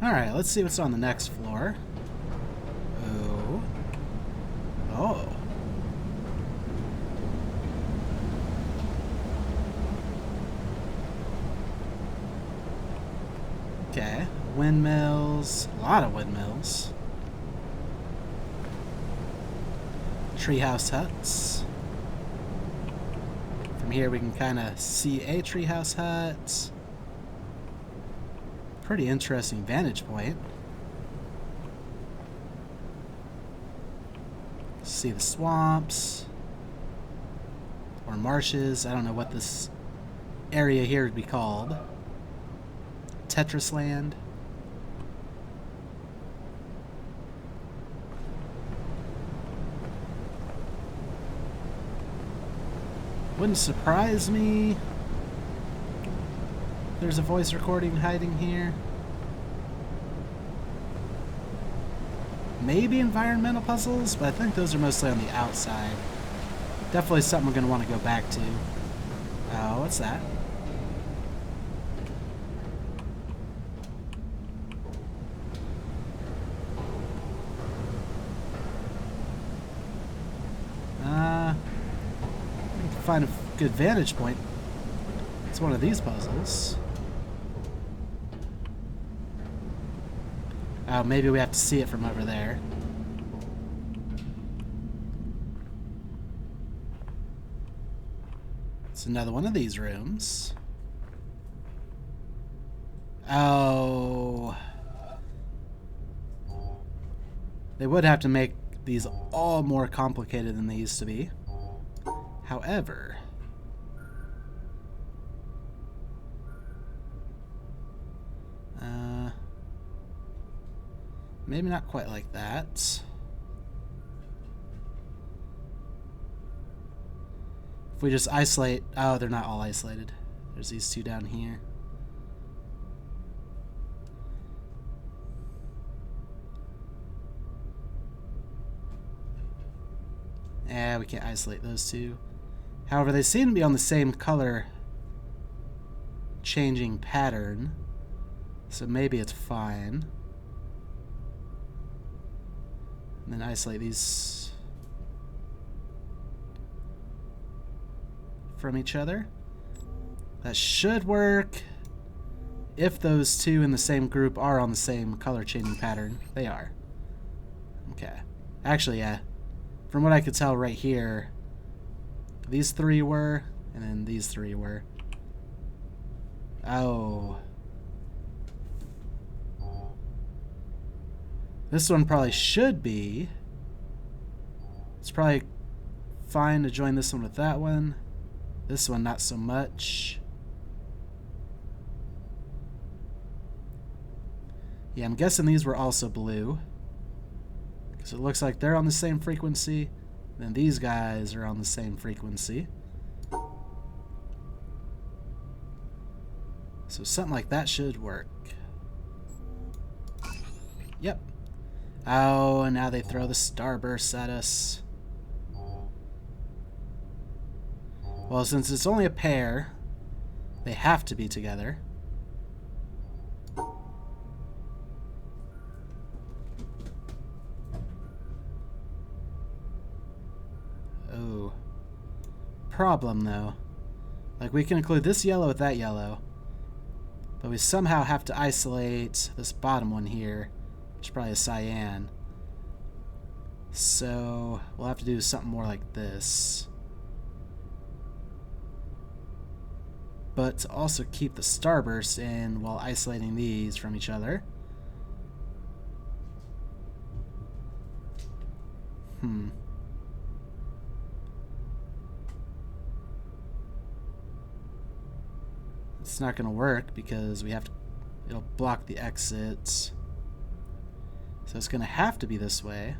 Alright, let's see what's on the next floor. Oh. Oh. Okay. Windmills. A lot of windmills. Treehouse huts. From here we can kind of see a treehouse hut. Pretty interesting vantage point. See the swamps. Or marshes. I don't know what this area here would be called. Tetris Land. Wouldn't surprise me. There's a voice recording hiding here. Maybe environmental puzzles, but I think those are mostly on the outside. Definitely something we're going to want to go back to. Oh, what's that? Find a good vantage point. It's one of these puzzles. Oh, maybe we have to see it from over there. It's another one of these rooms. Oh. They would have to make these all more complicated than they used to be. However, maybe not quite like that. If we just isolate... Oh, they're not all isolated. There's these two down here. Yeah, we can't isolate those two. However, they seem to be on the same color changing pattern, so maybe it's fine. And then isolate these from each other. That should work if those two in the same group are on the same color changing pattern. They are. Okay. Actually, yeah. From what I could tell right here, these three were, and then these three were. Oh. This one probably should be. It's probably fine to join this one with that one. This one, not so much. Yeah, I'm guessing these were also blue. Because it looks like they're on the same frequency. Then these guys are on the same frequency. So something like that should work. Yep. Oh, and now they throw the starbursts at us. Well, since it's only a pair, they have to be together. Oh. Problem, though. Like, we can include this yellow with that yellow. But we somehow have to isolate this bottom one here, which is probably a cyan. So we'll have to do something more like this. But to also keep the starburst in while isolating these from each other. It's not going to work because we have to, it'll block the exits. So it's going to have to be this way.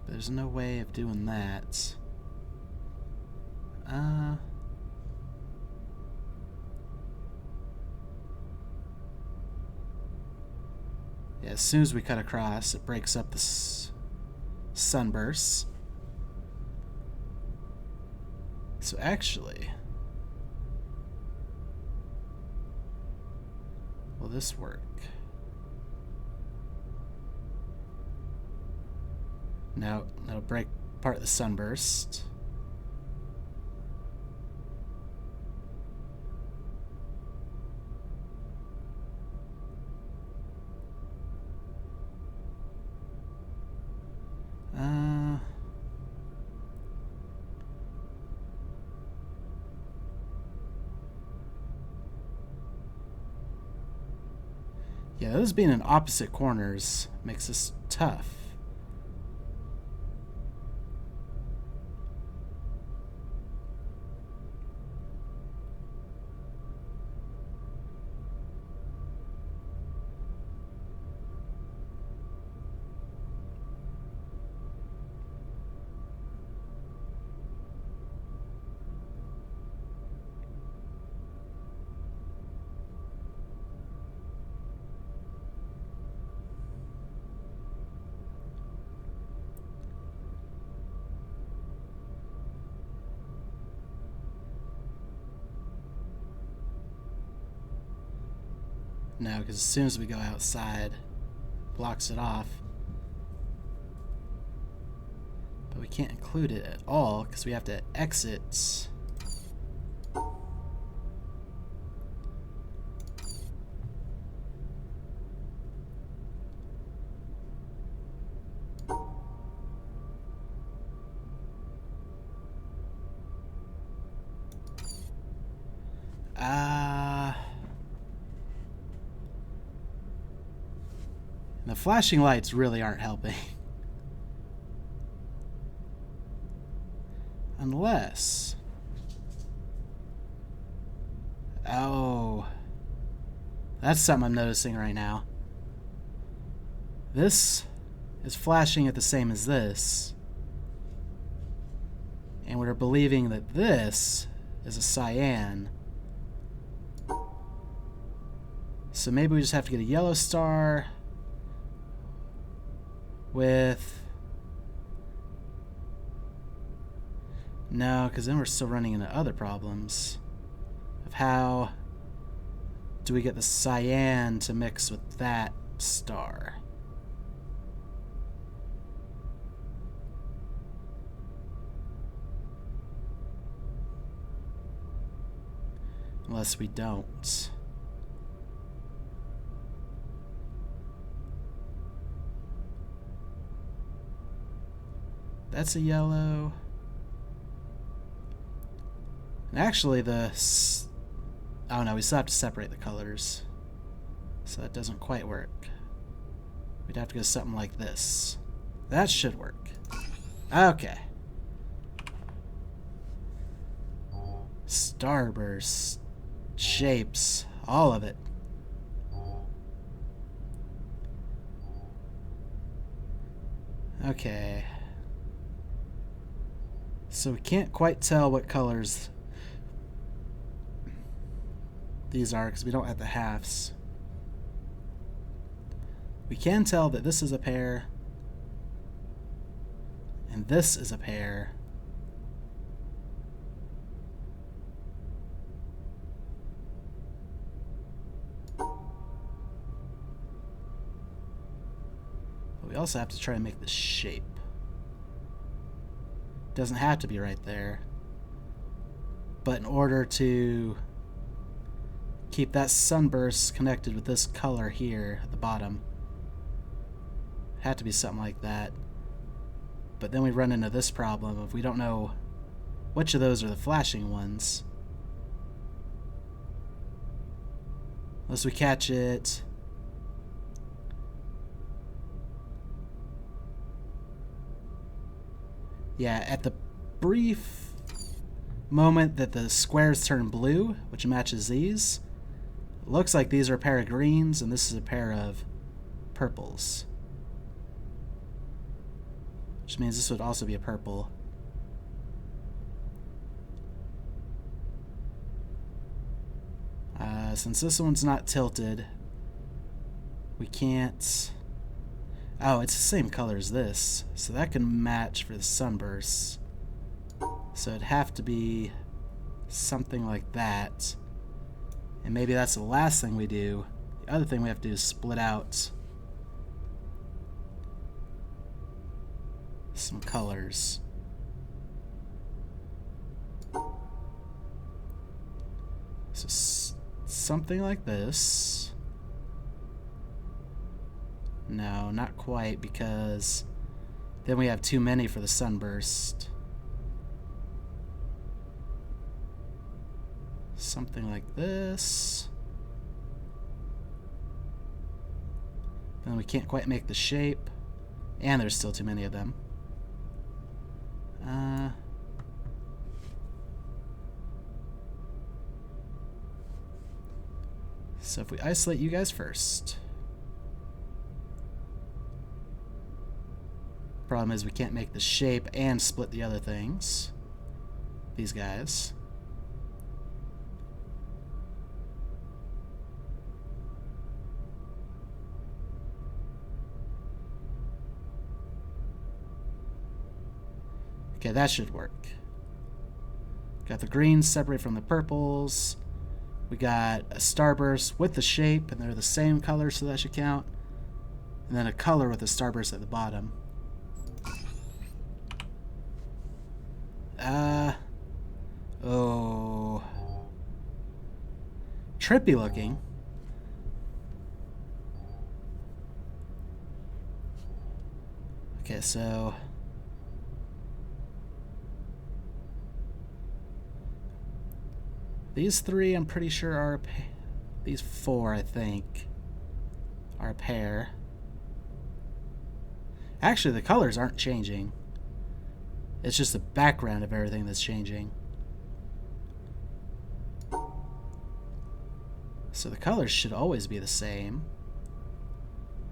There's no way of doing that. Yeah, as soon as we cut across, it breaks up the sunbursts. So actually, will this work? No, that'll break part of the sunburst. Yeah, those being in opposite corners makes this tough. No, because as soon as we go outside, it blocks it off. But we can't include it at all because we have to exit. The flashing lights really aren't helping. Unless... Oh. That's something I'm noticing right now. This is flashing at the same as this. And we're believing that this is a cyan. So maybe we just have to get a yellow star with... No, because then we're still running into other problems of how do we get the cyan to mix with that star. Unless we don't. That's a yellow. And actually oh no, we still have to separate the colors. So that doesn't quite work. We'd have to go something like this. That should work. Okay. Starburst. Shapes. All of it. Okay. So we can't quite tell what colors these are because we don't have the halves. We can tell that this is a pair and this is a pair. But we also have to try to make the shape. Doesn't have to be right there. But in order to keep that sunburst connected with this color here at the bottom, had to be something like that. But then we run into this problem of we don't know which of those are the flashing ones. Unless we catch it. Yeah, at the brief moment that the squares turn blue, which matches these, it looks like these are a pair of greens and this is a pair of purples. Which means this would also be a purple. Since this one's not tilted, we can't... Oh, it's the same color as this, so that can match for the sunbursts. So it'd have to be something like that. And maybe that's the last thing we do. The other thing we have to do is split out some colors. So something like this. No, not quite, because then we have too many for the sunburst. Something like this. And we can't quite make the shape. And there's still too many of them. So if we isolate you guys first. Problem is we can't make the shape and split the other things. These guys. Okay, that should work. Got the greens separate from the purples. We got a starburst with the shape, and they're the same color, so that should count. And then a color with a starburst at the bottom. Oh. Trippy looking. Okay, so these three, I'm pretty sure, are a pair. These four, I think, are a pair. Actually, the colors aren't changing. It's just the background of everything that's changing. So the colors should always be the same.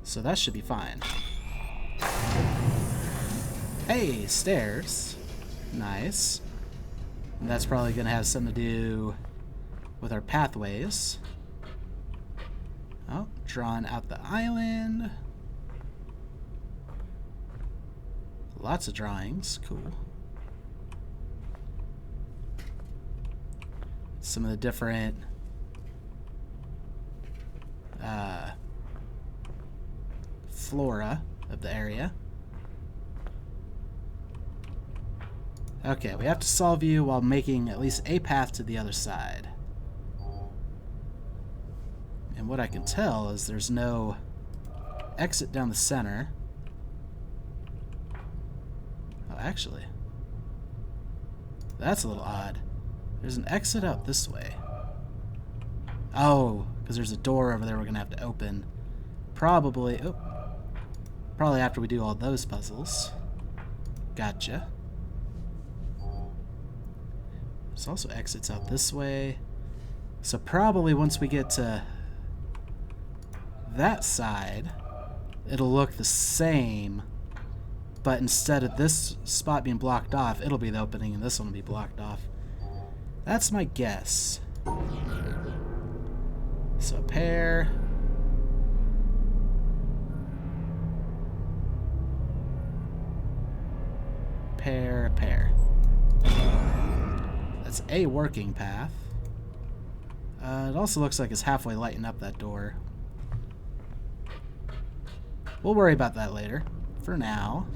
So that should be fine. Hey, stairs. Nice. And that's probably going to have something to do with our pathways. Oh, drawn out the island. Lots of drawings. Cool. Some of the different flora of the area. Okay, we have to solve you while making at least a path to the other side. And what I can tell is there's no exit down the center. Oh, actually, that's a little odd. There's an exit out this way. Oh, because there's a door over there we're going to have to open. Probably after we do all those puzzles. Gotcha. There's also exits out this way. So probably once we get to that side, it'll look the same. But instead of this spot being blocked off, it'll be the opening and this one will be blocked off. That's my guess. So pair. Pair, pair. That's a working path. It also looks like it's halfway lighting up that door. We'll worry about that later. For now.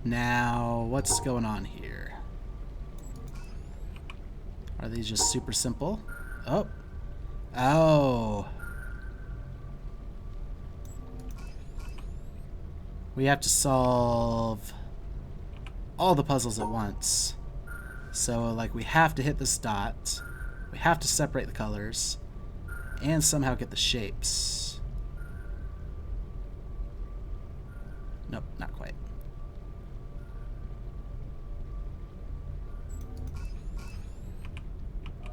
Now, what's going on here? Are these just super simple? Oh. Oh. We have to solve all the puzzles at once. So, like, we have to hit this dot. We have to separate the colors. And somehow get the shapes. Nope, not quite.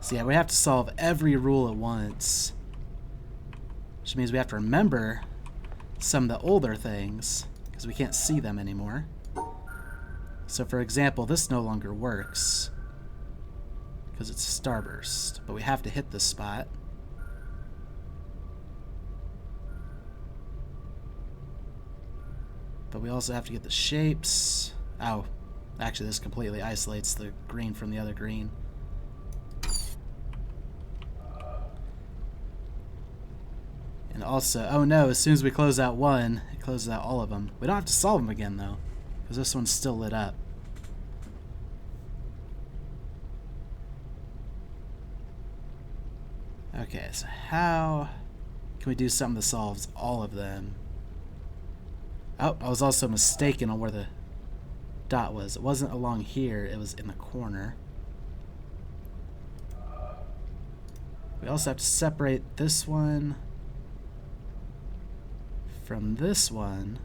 So yeah, we have to solve every rule at once. Which means we have to remember some of the older things, because we can't see them anymore. So for example, this no longer works. because it's starburst, but we have to hit this spot. But we also have to get the shapes. Oh, actually this completely isolates the green from the other green. And also, oh no, as soon as we close out one, it closes out all of them. We don't have to solve them again though, because this one's still lit up. Okay, so how can we do something that solves all of them? Oh, I was also mistaken on where the dot was. It wasn't along here, it was in the corner. We also have to separate this one from this one.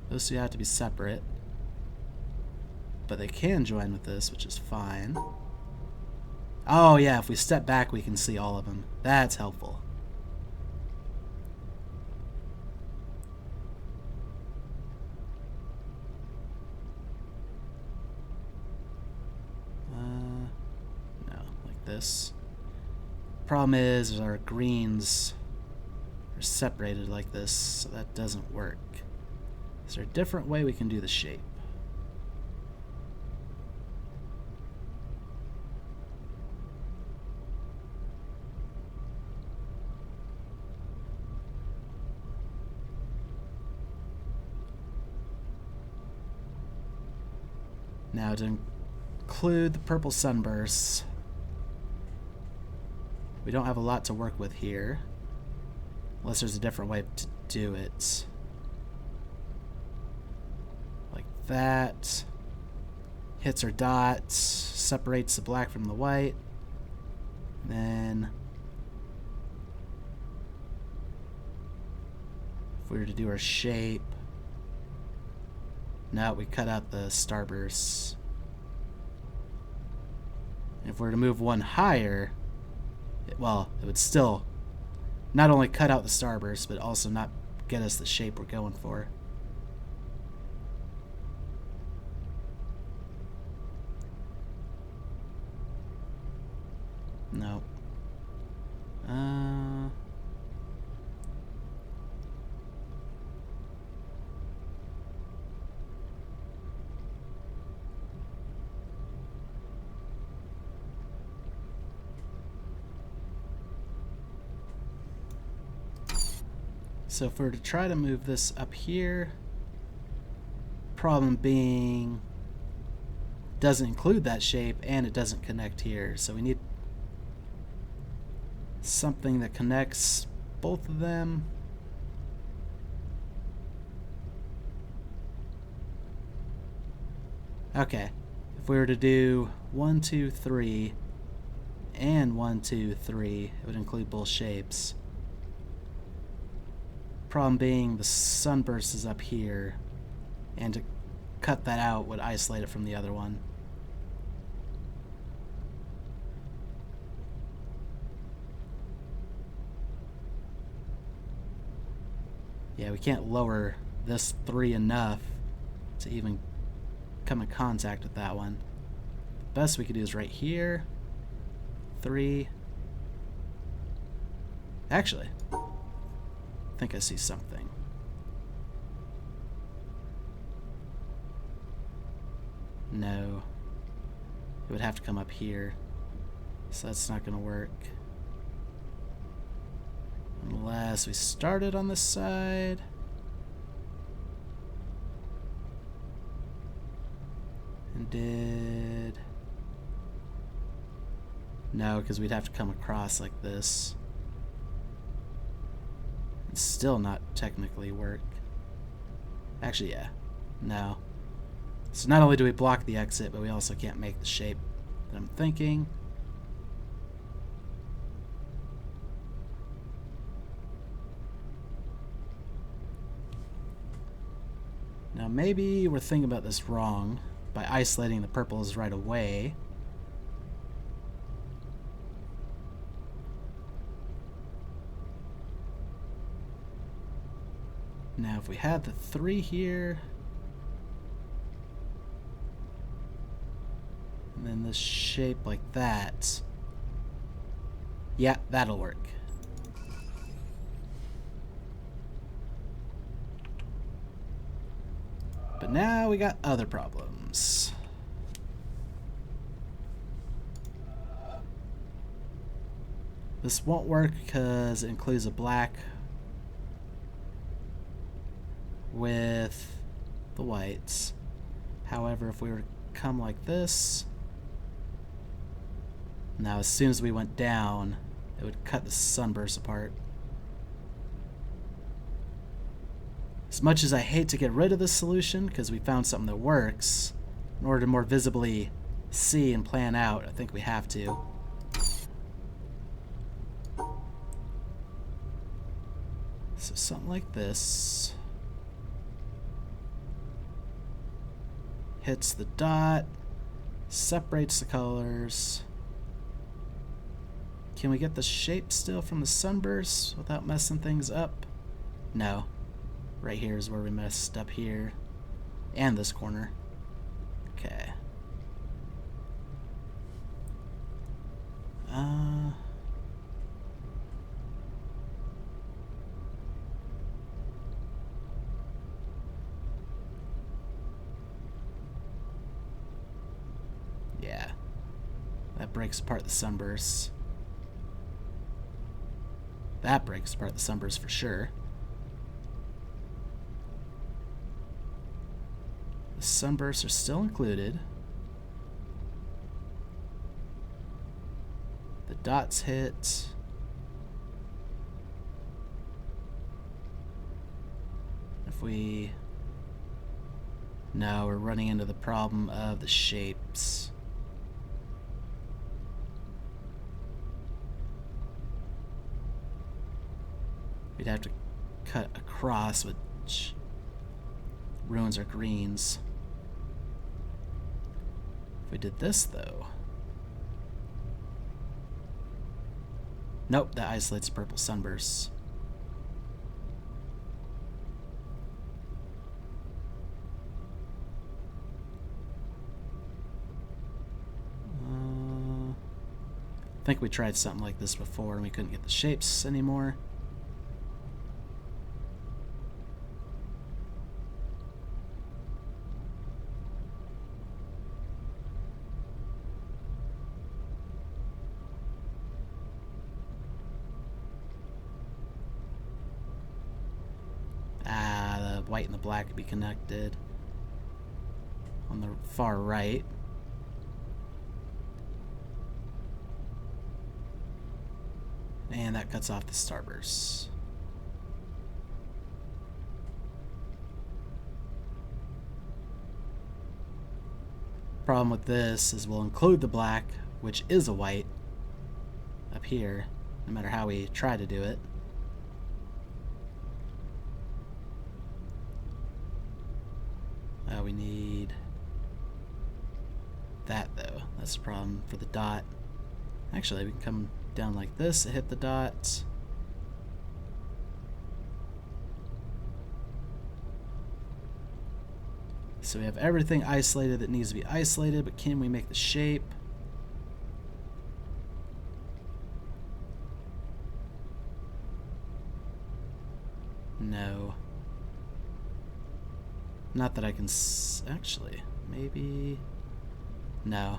Those two have to be separate. But they can join with this, which is fine. Oh yeah, if we step back we can see all of them. That's helpful. No, like this. Problem is our greens are separated like this, so that doesn't work. Is there a different way we can do the shape? Now to include the purple sunbursts, we don't have a lot to work with here, unless there's a different way to do it. Like that. Hits our dots, separates the black from the white. Then if we were to do our shape, now we cut out the starbursts. If we were to move one higher, it would still not only cut out the starburst, but also not get us the shape we're going for. No. So if we were to try to move this up here, problem being doesn't include that shape and it doesn't connect here. So we need something that connects both of them. Okay, if we were to do 1, 2, 3 and 1, 2, 3, it would include both shapes. Problem being the sunburst is up here, and to cut that out would isolate it from the other one. Yeah, we can't lower this 3 enough to even come in contact with that one. The best we could do is right here. 3. Actually, I think I see something. No. It would have to come up here. So that's not going to work. Unless we started on this side. And did... No, because we'd have to come across like this. And still not technically work. Actually, yeah. No. So not only do we block the exit, but we also can't make the shape that I'm thinking. Now maybe we're thinking about this wrong by isolating the purples right away. Now if we had the 3 here, And then this shape like that. Yeah, that'll work. But now we got other problems. This won't work because it includes a black with the whites. However, if we were to come like this, now as soon as we went down, it would cut the sunburst apart. As much as I hate to get rid of this solution because we found something that works, in order to more visibly see and plan out, I think we have to. So something like this hits the dot, separates the colors. Can we get the shape still from the sunburst without messing things up? No. Right here is where we messed up here. And this corner. Okay. Yeah. That breaks apart the sunbursts. That breaks apart the sunbursts for sure. The sunbursts are still included. The dots hit. If we... No, we're running into the problem of the shapes. We'd have to cut across, which ruins our greens. If we did this, though... Nope, that isolates purple sunbursts. I think we tried something like this before and we couldn't get the shapes anymore. The white and the black could be connected on the far right. And that cuts off the starbursts. Problem with this is we'll include the black, which is a white, up here, no matter how we try to do it. We need that, though. That's the problem for the dot. Actually, we can come down like this, hit the dot. So we have everything isolated that needs to be isolated, but can we make the shape? No. Not that I can actually, maybe... No.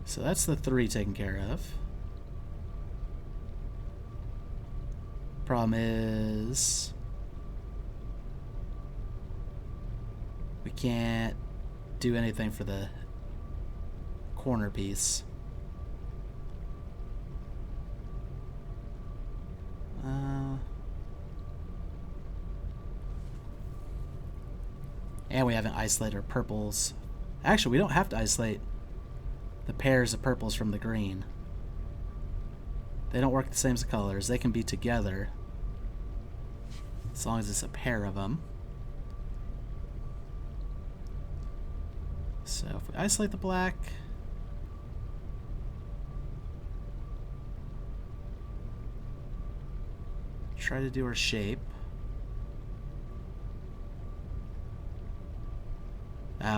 So that's the 3 taken care of. Problem is... we can't do anything for the corner piece. And we haven't isolated our purples. Actually, we don't have to isolate the pairs of purples from the green. They don't work the same as the colors. They can be together as long as it's a pair of them. So if we isolate the black, Try to do our shape.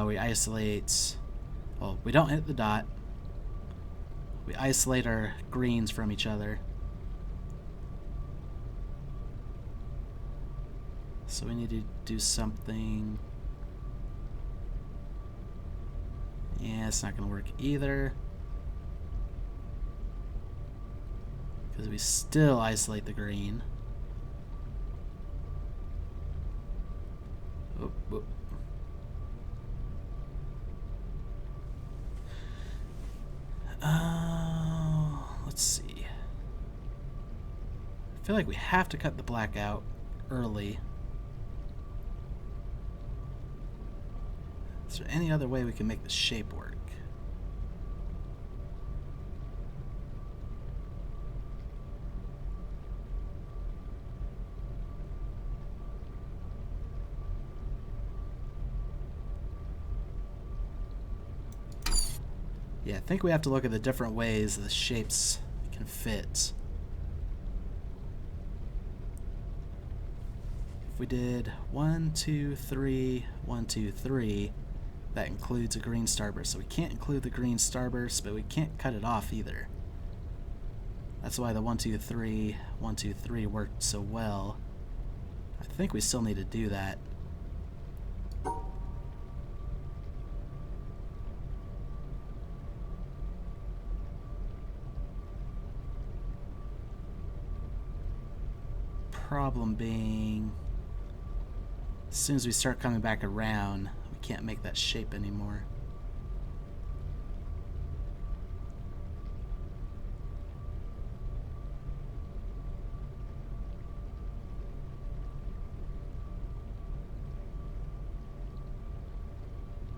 We isolate... Well, we don't hit the dot. We isolate our greens from each other. So we need to do something... Yeah, it's not going to work either. Because we still isolate the green. Oh, oh. Let's see. I feel like we have to cut the black out early. Is there any other way we can make the shape work? Yeah, I think we have to look at the different ways the shapes can fit. If we did 1, 2, 3, 1, 2, 3, that includes a green starburst. So we can't include the green starburst, but we can't cut it off either. That's why the 1, 2, 3, 1, 2, 3 worked so well. I think we still need to do that. Problem being, as soon as we start coming back around, we can't make that shape anymore.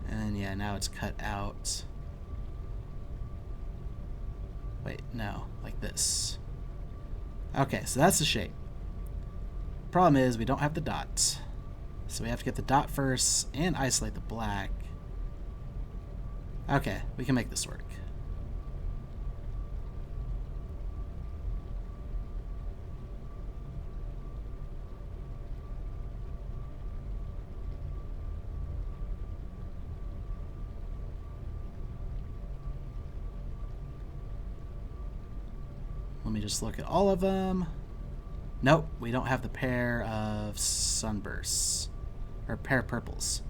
And yeah, now it's cut out. Wait, no, like this. Okay, so that's the shape. Problem is we don't have the dots, so we have to get the dot first and isolate the black. Okay, we can make this work. Let me just look at all of them. Nope, we don't have the pair of sunbursts, or pair purples.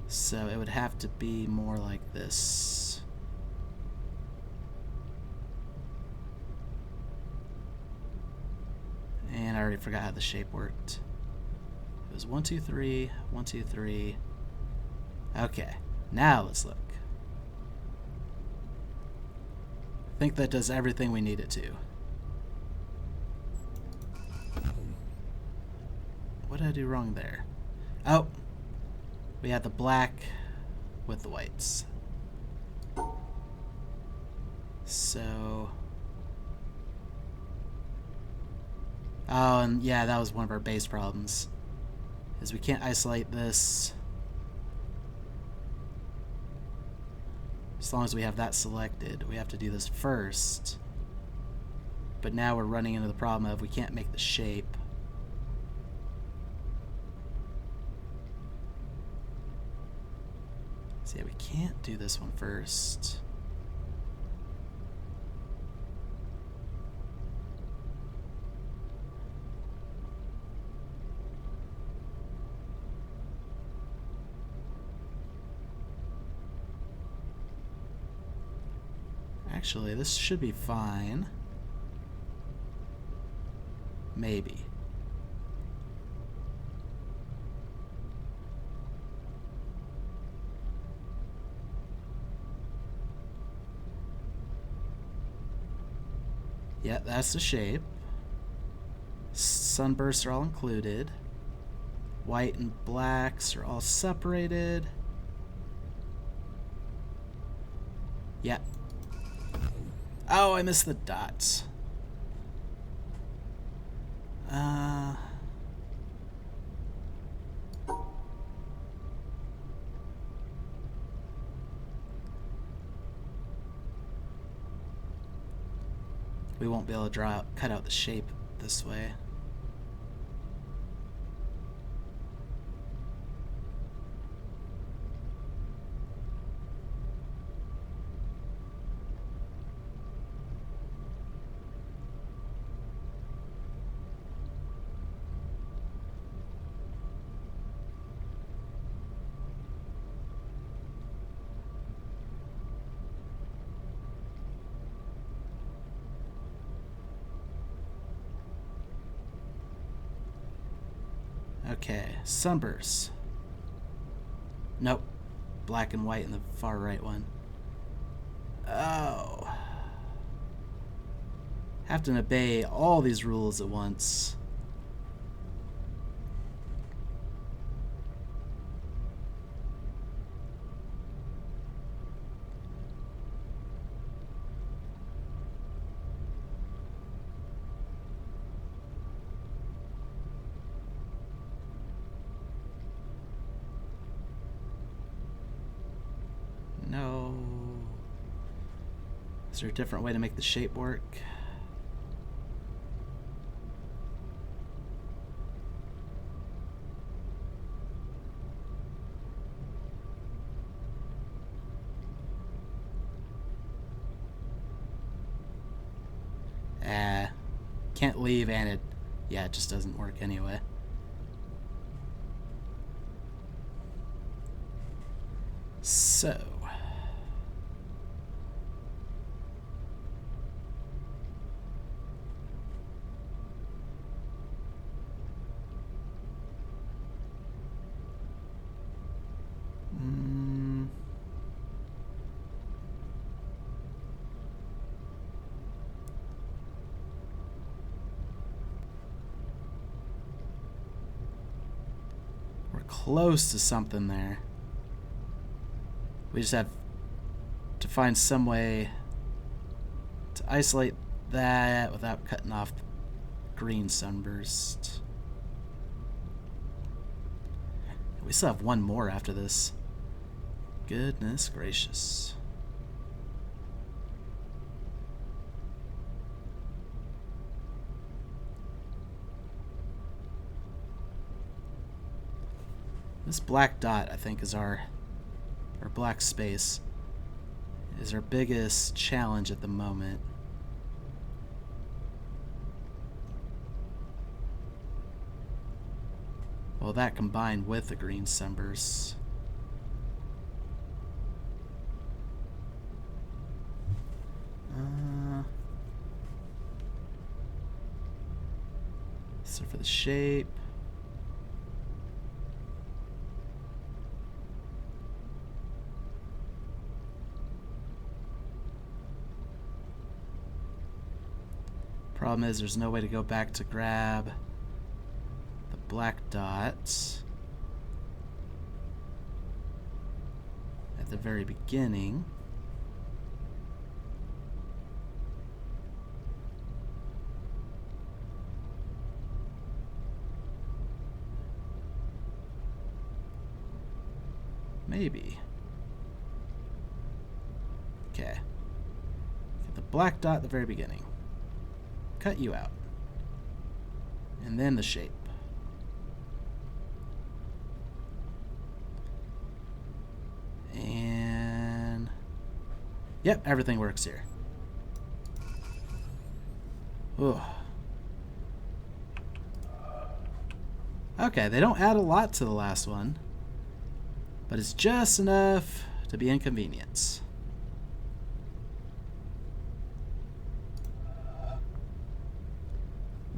So it would have to be more like this. And I already forgot how the shape worked. It was 1, 2, 3, 1, 2, 3. Okay, now let's look. I think that does everything we need it to. What did I do wrong there? Oh, we had the black with the whites. So, oh, and yeah, that was one of our base problems, is we can't isolate this as long as we have that selected. We have to do this first, but now we're running into the problem of we can't make the shape. So yeah, we can't do this one first. Actually, this should be fine. Maybe. Yeah, that's the shape. Sunbursts are all included. White and blacks are all separated. Yeah. Oh, I missed the dots. we won't be able to cut out the shape this way. Okay, sunbursts. Nope. Black and white in the far right one. Oh. Have to obey all these rules at once. No. Is there a different way to make the shape work? Can't leave, and it just doesn't work anyway. So we're close to something there. We just have to find some way to isolate that without cutting off the green sunburst. We still have one more after this. Goodness gracious. This black dot, I think, is our black space is our biggest challenge at the moment. Well, that combined with the green sunbursts. So for the shape. Problem is there's no way to go back to grab the black dots at the very beginning. Maybe. Okay. Get the black dot at the very beginning. Cut you out. And then the shape. And yep, everything works here. Ooh. Okay, they don't add a lot to the last one, but it's just enough to be inconvenience.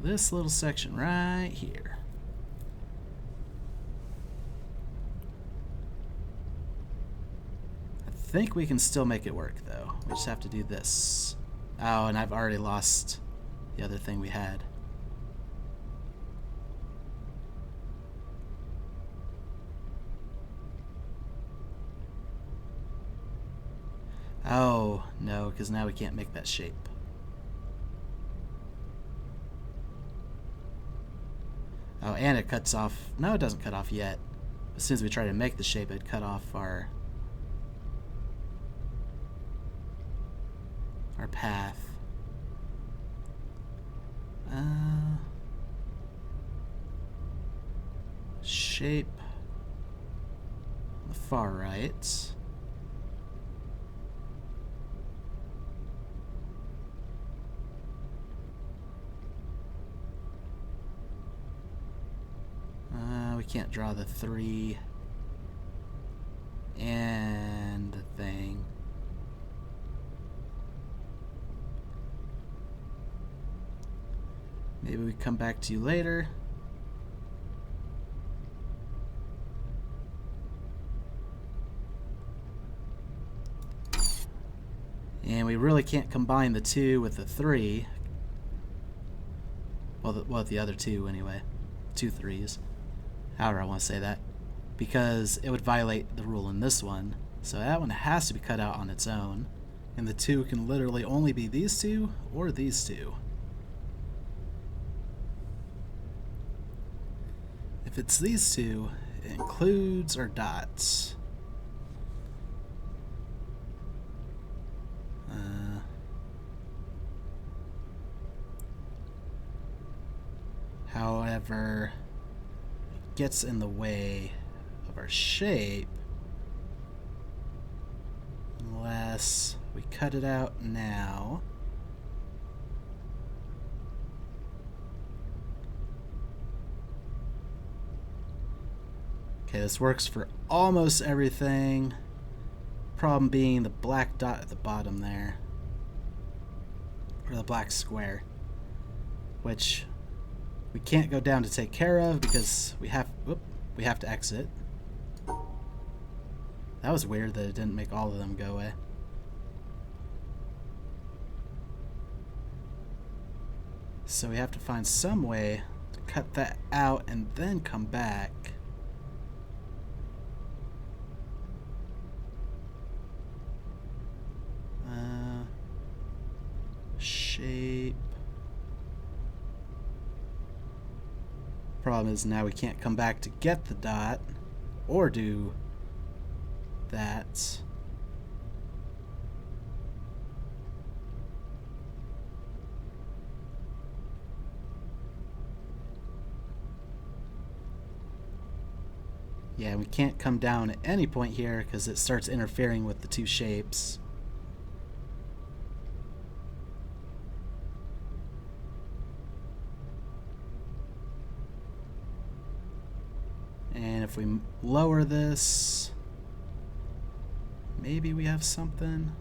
This little section right here. I think we can still make it work, though. We just have to do this. Oh, and I've already lost the other thing we had. Oh, no, because now we can't make that shape. Oh, and it cuts off. No, it doesn't cut off yet. As soon as we try to make the shape, it'd cut off our path. Shape on the far right. We can't draw the 3 and the thing. Maybe we come back to you later. And we really can't combine the 2 with the 3. Well, the other 2 anyway. 2 3s. However I want to say that. Because it would violate the rule in this one. So that one has to be cut out on its own. And the 2 can literally only be these 2 or these 2. If it's these 2, it includes our dots. However, it gets in the way of our shape unless we cut it out now. Okay, this works for almost everything. Problem being the black dot at the bottom there. Or the black square. Which we can't go down to take care of because we have to exit. That was weird that it didn't make all of them go away. So we have to find some way to cut that out and then come back. Shape. Problem is now we can't come back to get the dot or do that. Yeah, we can't come down at any point here because it starts interfering with the 2 shapes. And if we lower this, maybe we have something.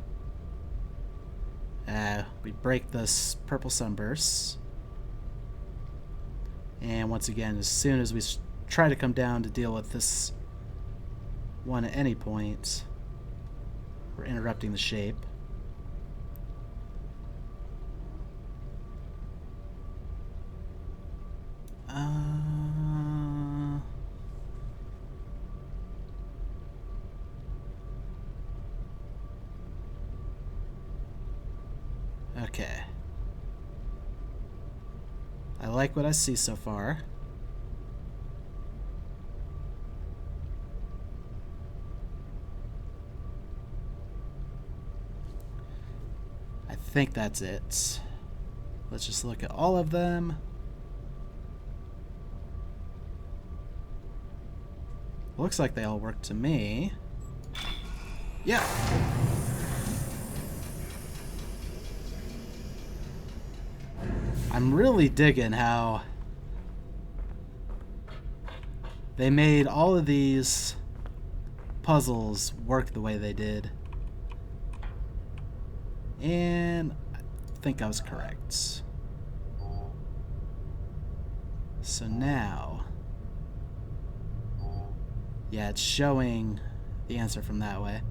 We break this purple sunburst. And once again, as soon as we try to come down to deal with this one at any point, we're interrupting the shape. Okay. I like what I see so far. I think that's it. Let's just look at all of them. Looks like they all work to me. Yeah. I'm really digging how they made all of these puzzles work the way they did. And I think I was correct. So now, yeah, it's showing the answer from that way.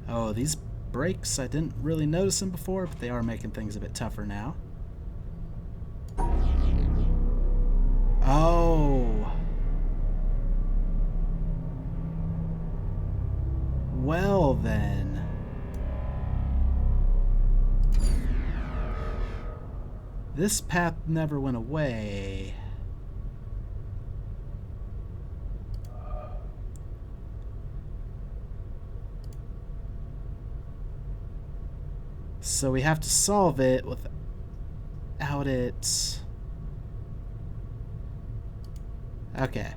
Oh, these breaks, I didn't really notice them before, but they are making things a bit tougher now. Oh. Well then. This path never went away. So we have to solve it without out it. Okay.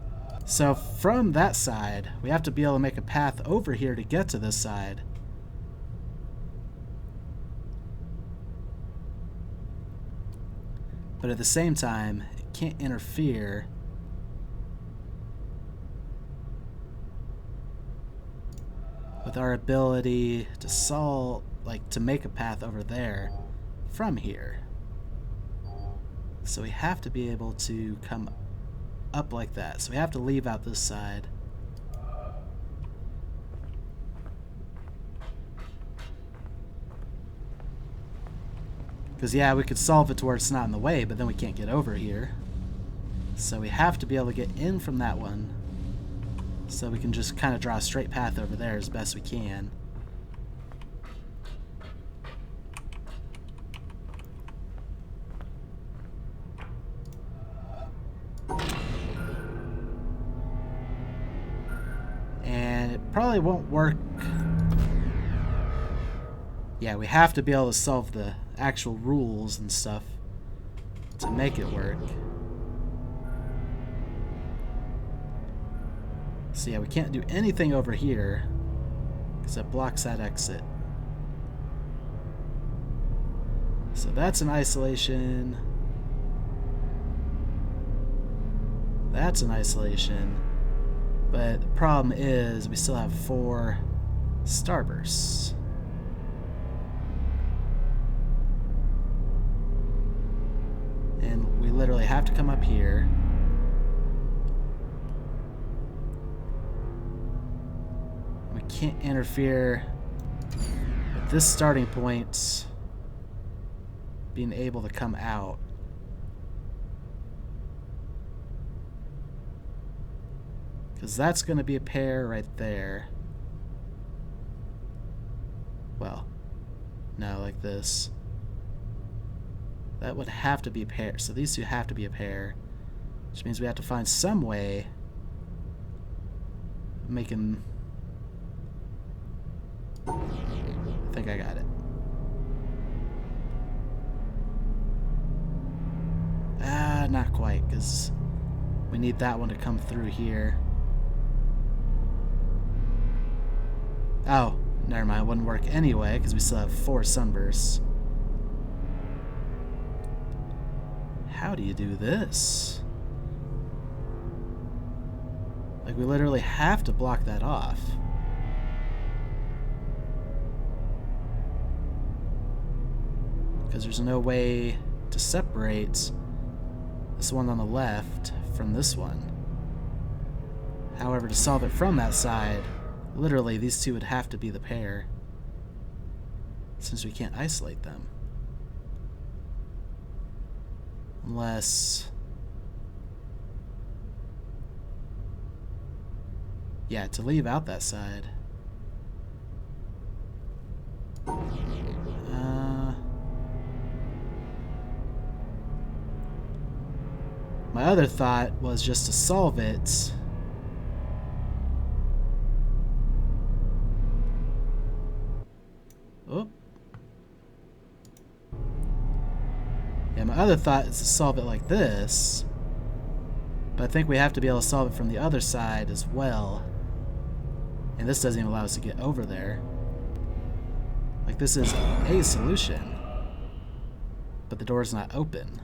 So from that side, we have to be able to make a path over here to get to this side. But at the same time, it can't interfere with our ability to solve, like, to make a path over there from here. So we have to be able to come up like that. So we have to leave out this side. Because, yeah, we could solve it to where it's not in the way, but then we can't get over here. So we have to be able to get in from that one. So we can just kind of draw a straight path over there as best we can. And it probably won't work. Yeah, we have to be able to solve the actual rules and stuff to make it work. So yeah, we can't do anything over here because it blocks that exit. So that's an isolation. That's an isolation. But the problem is we still have 4 starbursts. And we literally have to come up here. We can't interfere with this starting point being able to come out. Because that's going to be a pair right there. Well, no, like this. That would have to be a pair. So these two have to be a pair. Which means we have to find some way of making... I think I got it. Not quite, because we need that one to come through here. Oh, never mind. It wouldn't work anyway, because we still have 4 sunbursts. How do you do this? Like, we literally have to block that off. Because there's no way to separate this one on the left from this one. However, to solve it from that side, literally these two would have to be the pair, since we can't isolate them. Unless... yeah, to leave out that side. My other thought was just to solve it. Oh. Yeah, my other thought is to solve it like this. But I think we have to be able to solve it from the other side as well. And this doesn't even allow us to get over there. Like, this is a solution. But the door's not open.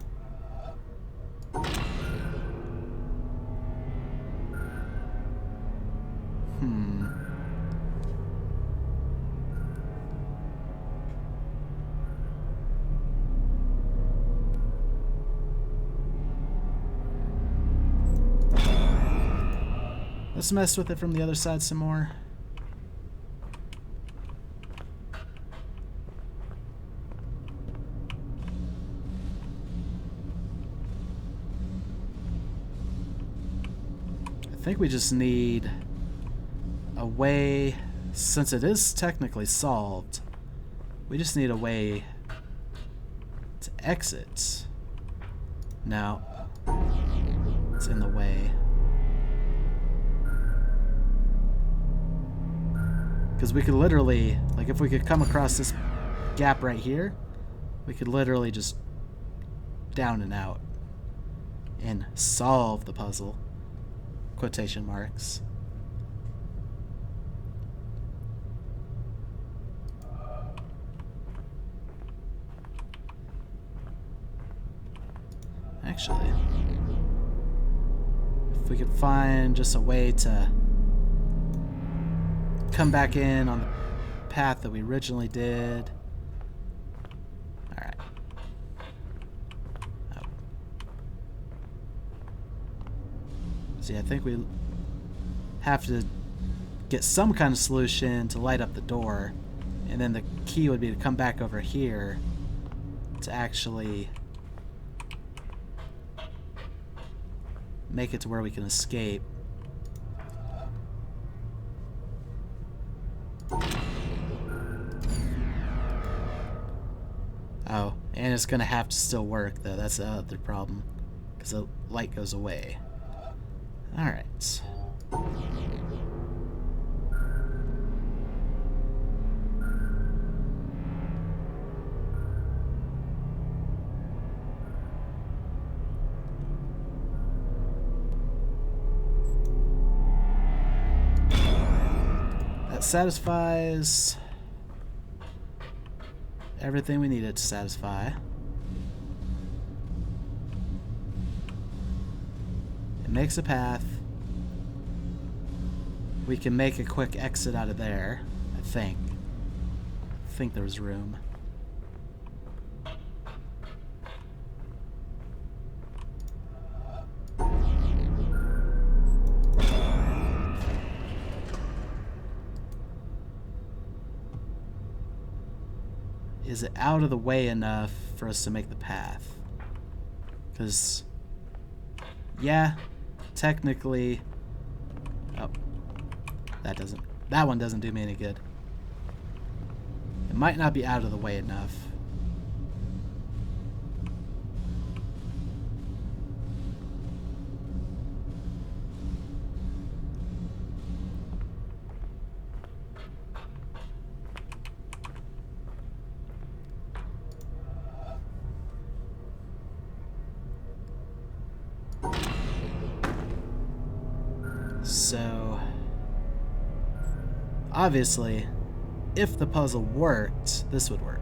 Let's mess with it from the other side some more. I think we just need a way, since it is technically solved, we just need a way to exit. Now, it's in the way. Because we could literally, like, if we could come across this gap right here, we could literally just down and out and solve the puzzle. Quotation marks. Actually, if we could find just a way to come back in on the path that we originally did. Alright. Oh. See, I think we have to get some kind of solution to light up the door, and then the key would be to come back over here to actually make it to where we can escape. Oh, and it's gonna have to still work though. That's the other problem, because the light goes away. Alright. That satisfies everything we need it to satisfy. It makes a path. We can make a quick exit out of there, I think. I think there was room. Is it out of the way enough for us to make the path? Because, yeah, technically... Oh, that one doesn't do me any good. It might not be out of the way enough. So, obviously, if the puzzle worked, this would work.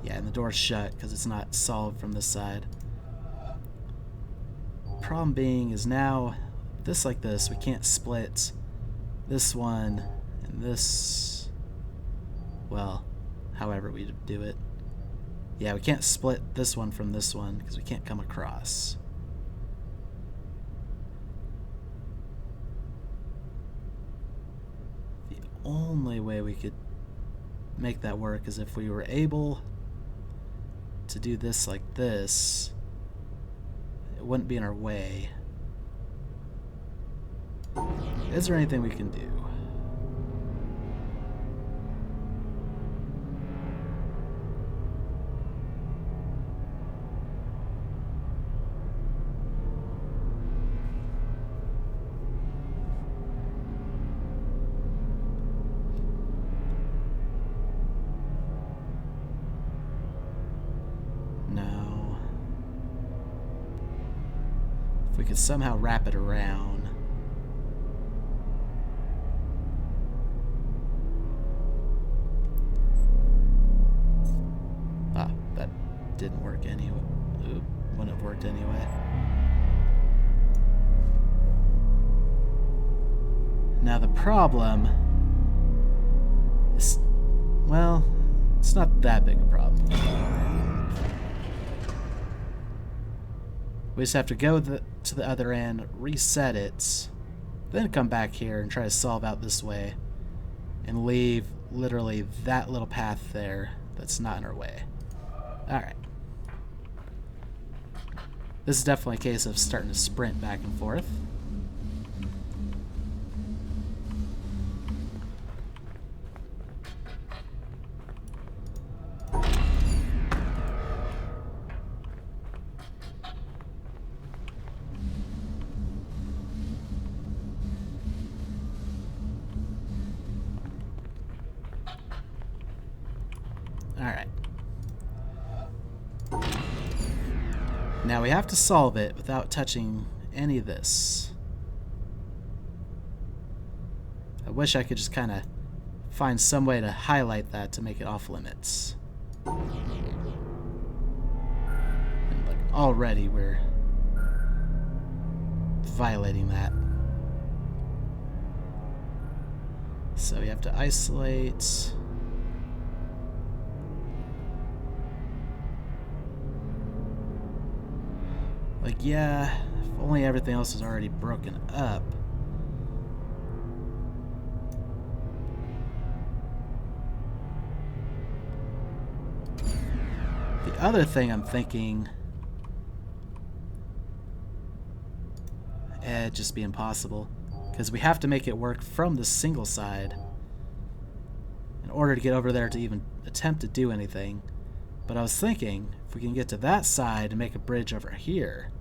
Yeah, and the door's shut because it's not solved from this side. Problem being is now, this like this, we can't split this one and this, well, however we do it. Yeah, we can't split this one from this one because we can't come across. The only way we could make that work is if we were able to do this like this. It wouldn't be in our way. Is there anything we can do? We could somehow wrap it around. Ah, that didn't work anyway. Oop, wouldn't have worked anyway. Now the problem is, well, it's not that big a problem. We just have to go to the other end, reset it, then come back here and try to solve out this way and leave literally that little path there that's not in our way. Alright. This is definitely a case of starting to sprint back and forth. Alright. Now we have to solve it without touching any of this. I wish I could just kind of find some way to highlight that to make it off limits. And like already we're violating that. So we have to isolate. Like, yeah, if only everything else is already broken up. The other thing I'm thinking, it'd just be impossible, because we have to make it work from the single side in order to get over there to even attempt to do anything. But I was thinking, if we can get to that side and make a bridge over here,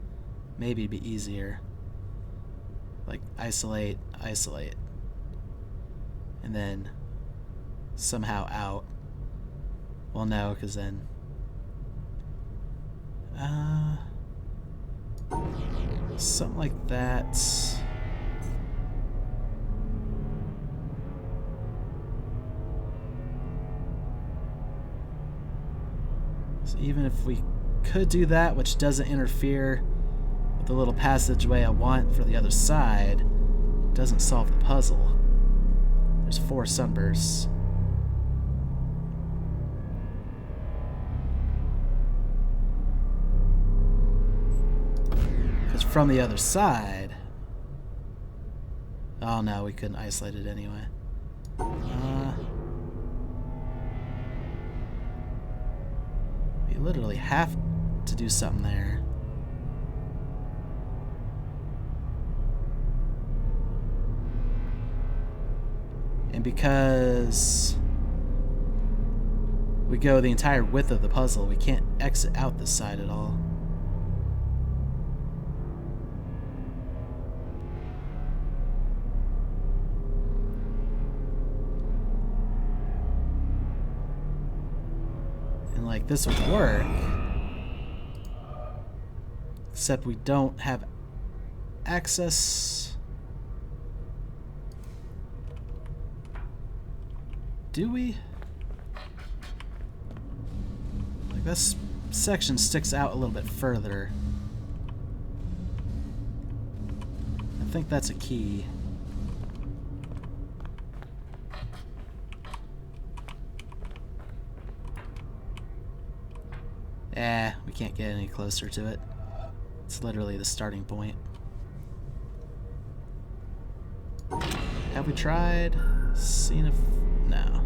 maybe it'd be easier. Like, isolate, isolate. And then somehow out. Well, no, because then... something like that. So even if we could do that, which doesn't interfere with the little passageway I want for the other side, it doesn't solve the puzzle. There's 4 sunbursts. Because from the other side... Oh no, we couldn't isolate it anyway. We literally have to do something there. And because we go the entire width of the puzzle, we can't exit out this side at all. And like this would work, except we don't have access. Do we? Like this section sticks out a little bit further. I think that's a key. We can't get any closer to it. It's literally the starting point. Have we tried? Seen if... No.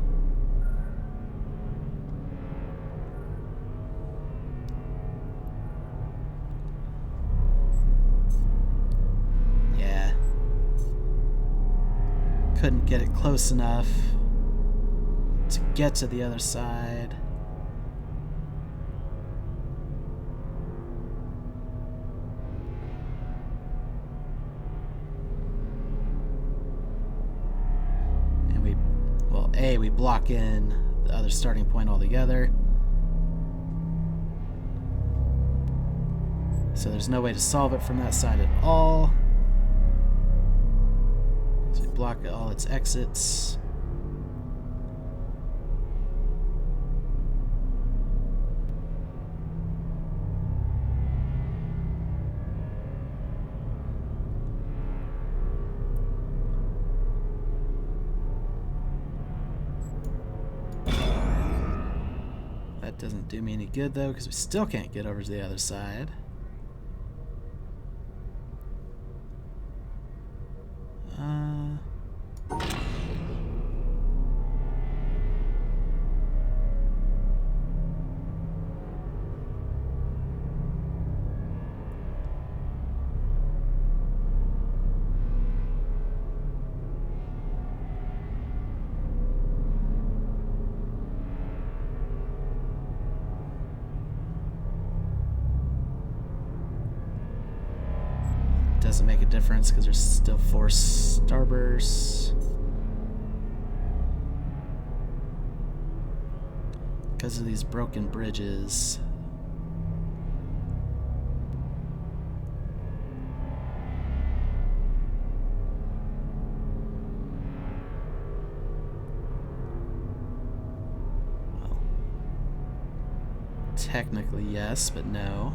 Yeah. Couldn't get it close enough to get to the other side. We block in the other starting point altogether. So there's no way to solve it from that side at all. So we block all its exits. Doesn't do me any good though, because we still can't get over to the other side. Doesn't make a difference because there's still 4 starbursts. Because of these broken bridges. Well, technically yes, but no.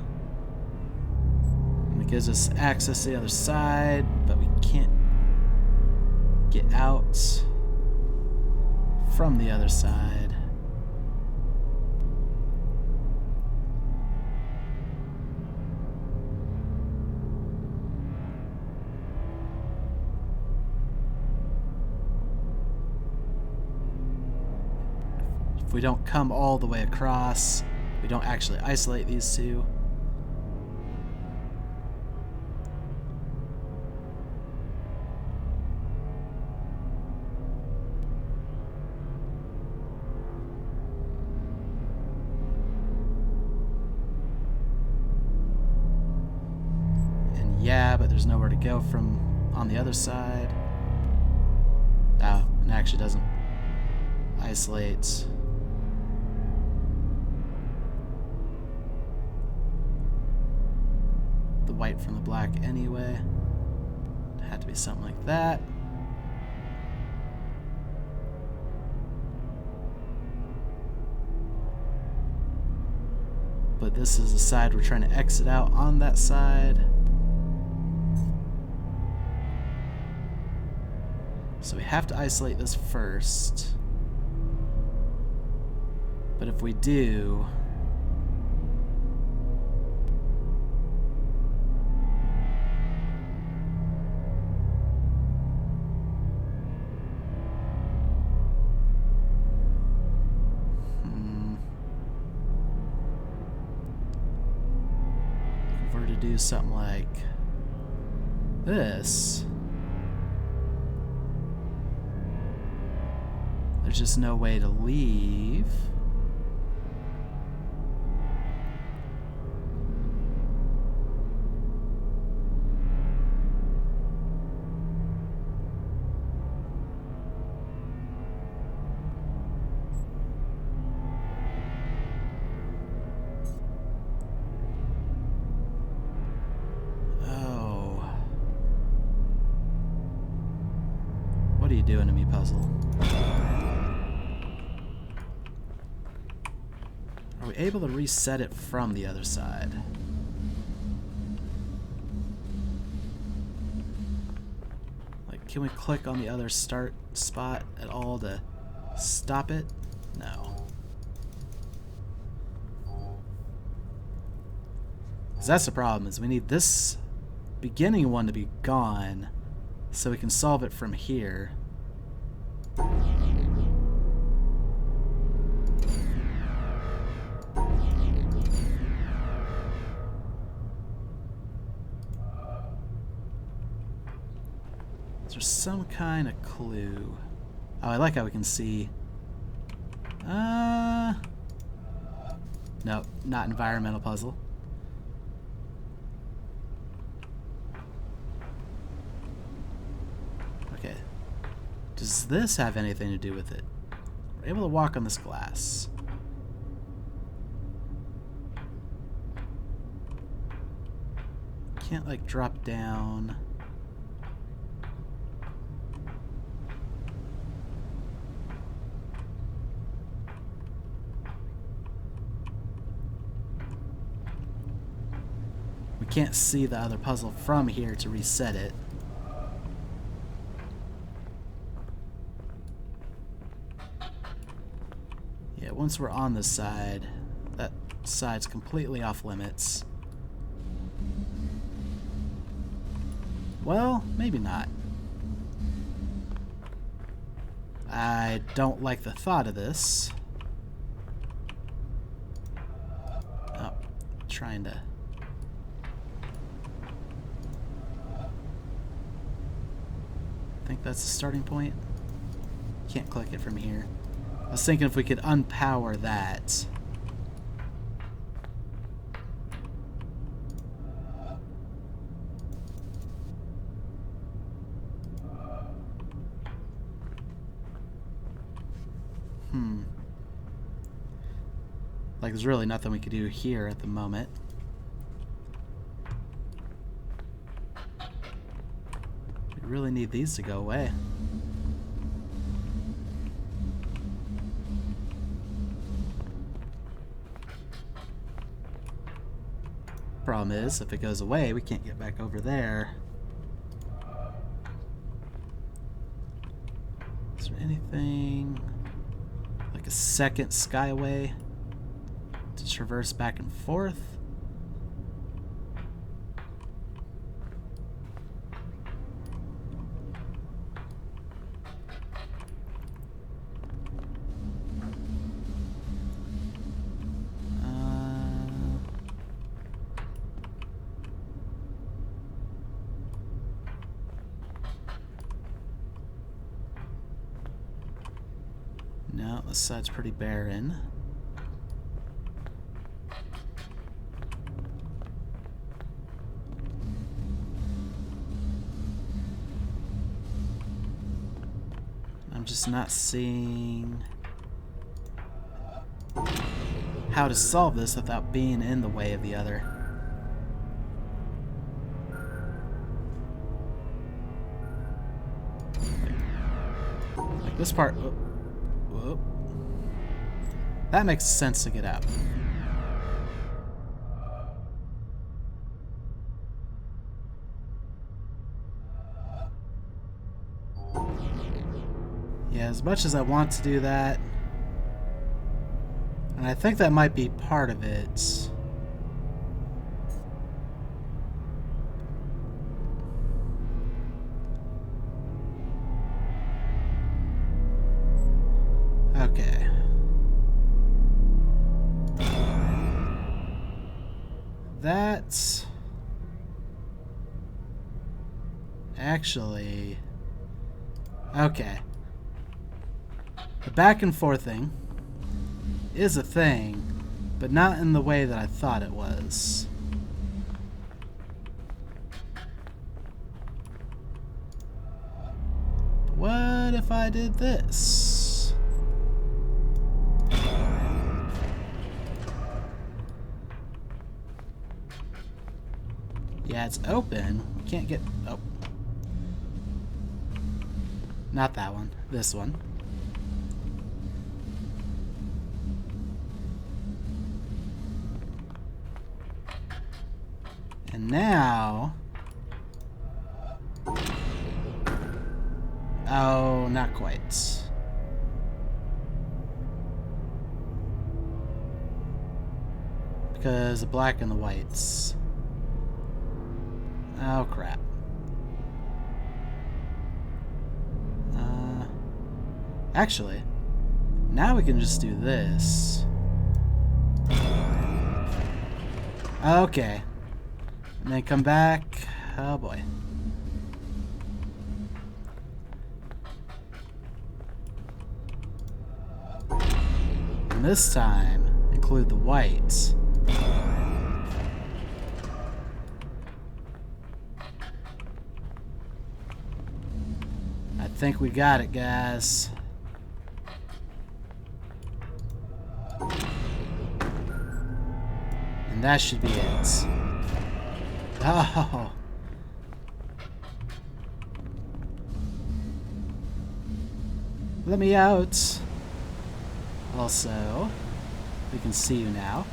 And it gives us access to the other side, but we can't get out from the other side. If we don't come all the way across, we don't actually isolate these two. And yeah, but there's nowhere to go from on the other side. Oh, it actually doesn't isolate. The white from the black anyway. It had to be something like that. But this is the side we're trying to exit out on that side. So we have to isolate this first. But if we do, if we're to do something like this, there's just no way to leave. Oh. What are you doing to me, puzzle? Are we able to reset it from the other side? Like, can we click on the other start spot at all to stop it? No. 'Cause that's the problem, is we need this beginning one to be gone so we can solve it from here. Is there some kind of clue? Oh, I like how we can see. No, not environmental puzzle. Okay. Does this have anything to do with it? We're able to walk on this glass. Can't, like, drop down. We can't see the other puzzle from here to reset it. Yeah, once we're on this side, that side's completely off limits. Well, maybe not. I don't like the thought of this. Oh, trying to... I think that's the starting point. Can't click it from here. I was thinking if we could unpower that. Like, there's really nothing we could do here at the moment. We really need these to go away. Problem is, if it goes away, we can't get back over there. Is there anything like a second skyway to traverse back and forth? No, this side's pretty barren. I'm just not seeing how to solve this without being in the way of the other. Like this part. Whoop. That makes sense to get out. Yeah, as much as I want to do that, and I think that might be part of it. Okay. That's actually okay. The back and forth thing is a thing, but not in the way that I thought it was. What if I did this? Yeah, it's open. We can't get... Oh. Not that one. This one. And now... Oh, not quite. Because the black and the whites. Oh, crap. Actually, now we can just do this. Okay. And then come back. Oh, boy. And this time, include the whites. I think we got it, guys. And that should be it. Oh. Let me out. Also, we can see you now.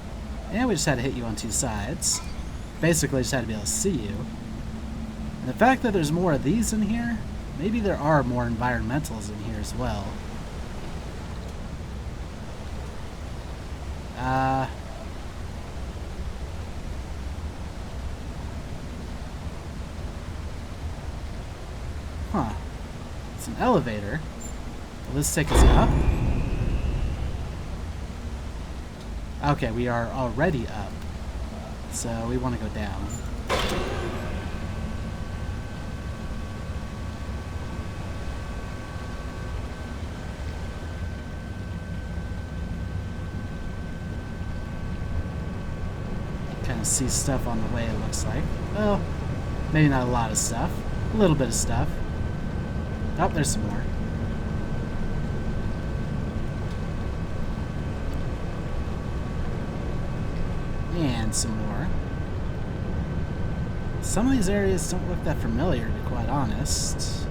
And we just had to hit you on two sides. Basically, just had to be able to see you. And the fact that there's more of these in here, maybe there are more environmentals in here as well. Huh. It's an elevator. Will this take us up? Okay, we are already up. So we want to go down. Kind of see stuff on the way, it looks like. Well, maybe not a lot of stuff. A little bit of stuff. Oh, there's some more. And some more. Some of these areas don't look that familiar, to be quite honest.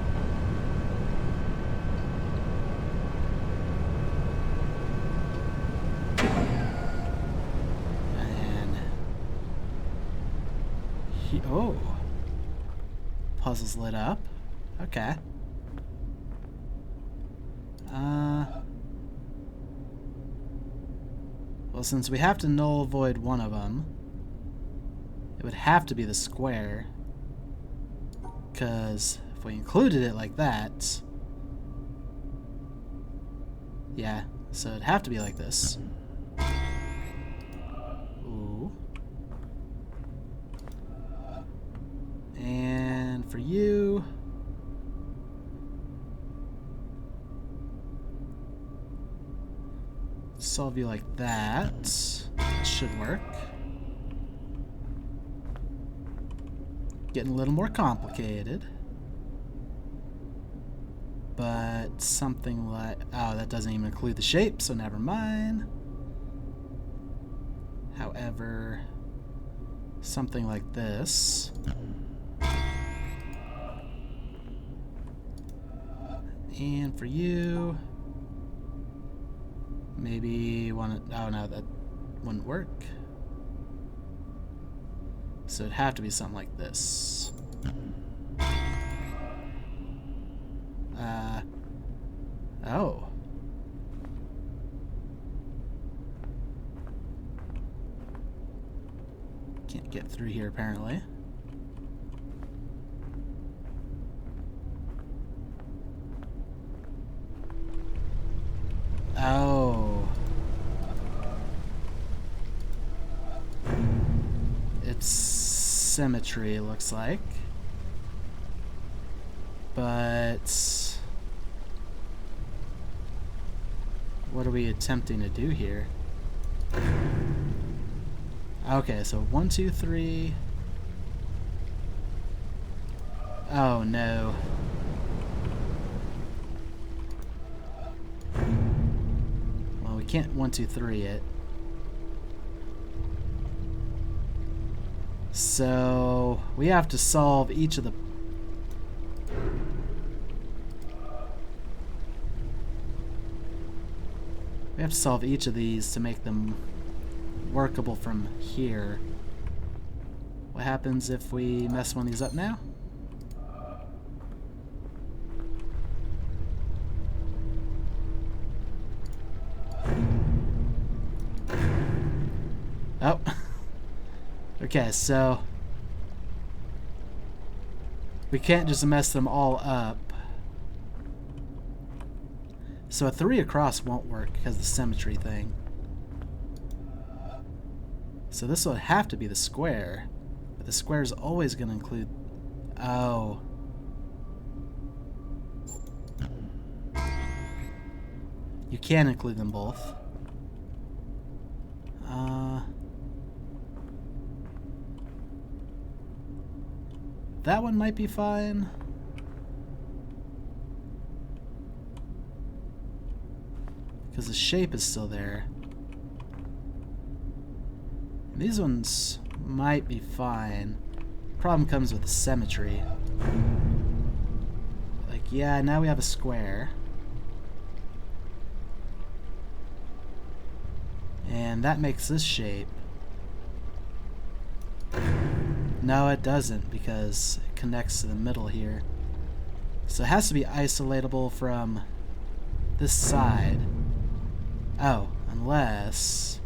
And... oh. Puzzle's lit up. Okay. Well, since we have to null void one of them, it would have to be the square. Because if we included it like that... yeah, so it'd have to be like this. Ooh. And for you... solve you like that. That should work. Getting a little more complicated. But something like... oh, that doesn't even include the shape, so never mind. However, something like this. And for you... maybe one... oh no, that wouldn't work. So it'd have to be something like this. Oh. Can't get through here apparently. Oh. It's symmetry, it looks like. But... what are we attempting to do here? Okay, so 1, 2, 3... oh no. Well, we can't 1, 2, 3 it. So we have to solve each of the... we have to solve each of these to make them workable from here. What happens if we mess one of these up now? Oh. Okay, so we can't just mess them all up. So a 3 across won't work because of the symmetry thing. So this would have to be the square. But the square is always going to include... oh. You can include them both. That one might be fine. Because the shape is still there. And these ones might be fine. Problem comes with the symmetry. Like, yeah, now we have a square. And that makes this shape. No, it doesn't, because it connects to the middle here. So it has to be isolatable from this side. Oh, unless...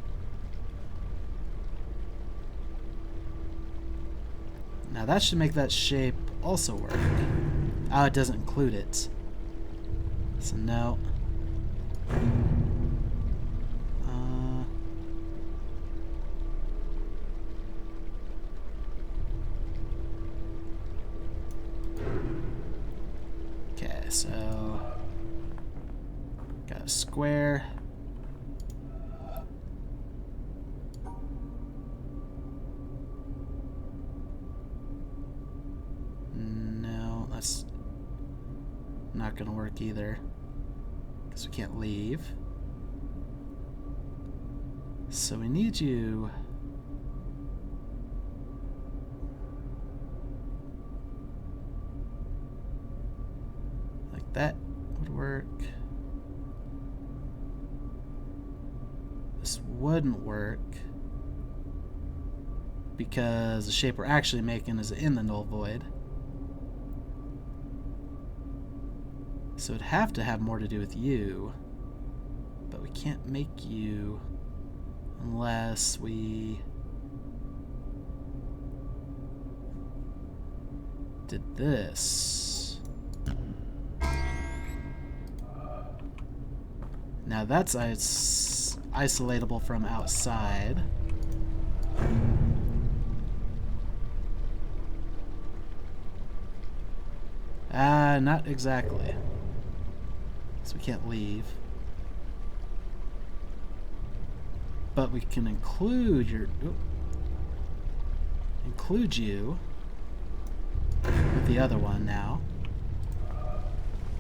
now that should make that shape also work. Oh, it doesn't include it. So no. Okay, so got a square. No, that's not gonna work either, because we can't leave. So we need you That would work. This wouldn't work because the shape we're actually making is in the null void. So it'd have to have more to do with you. But we can't make you unless we did this. Now that's isolatable from outside. Not exactly. So we can't leave. But we can include you with the other one now.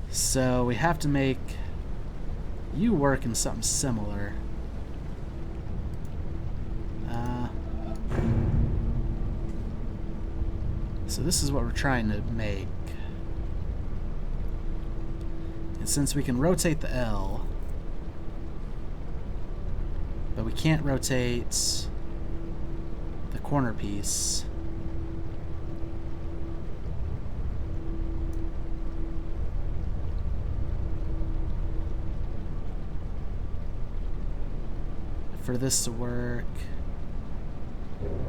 So we have to make you work in something similar. So this is what we're trying to make. And since we can rotate the L, but we can't rotate the corner piece. For this to work,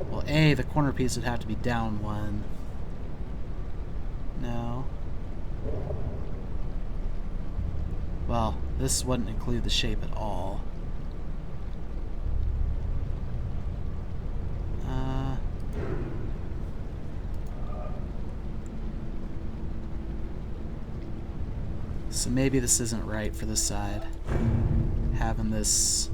well, A, the corner piece would have to be down one. No. Well, this wouldn't include the shape at all. So maybe this isn't right for this side. Having this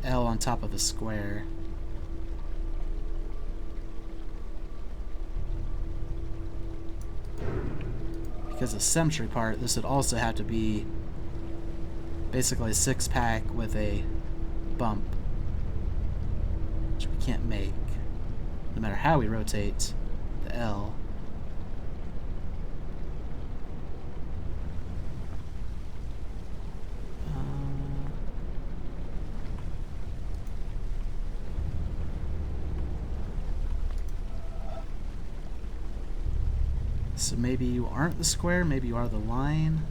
L on top of a square. Because the symmetry part, this would also have to be basically a 6-pack with a bump, which we can't make, no matter how we rotate the L. So maybe you aren't the square, maybe you are the line.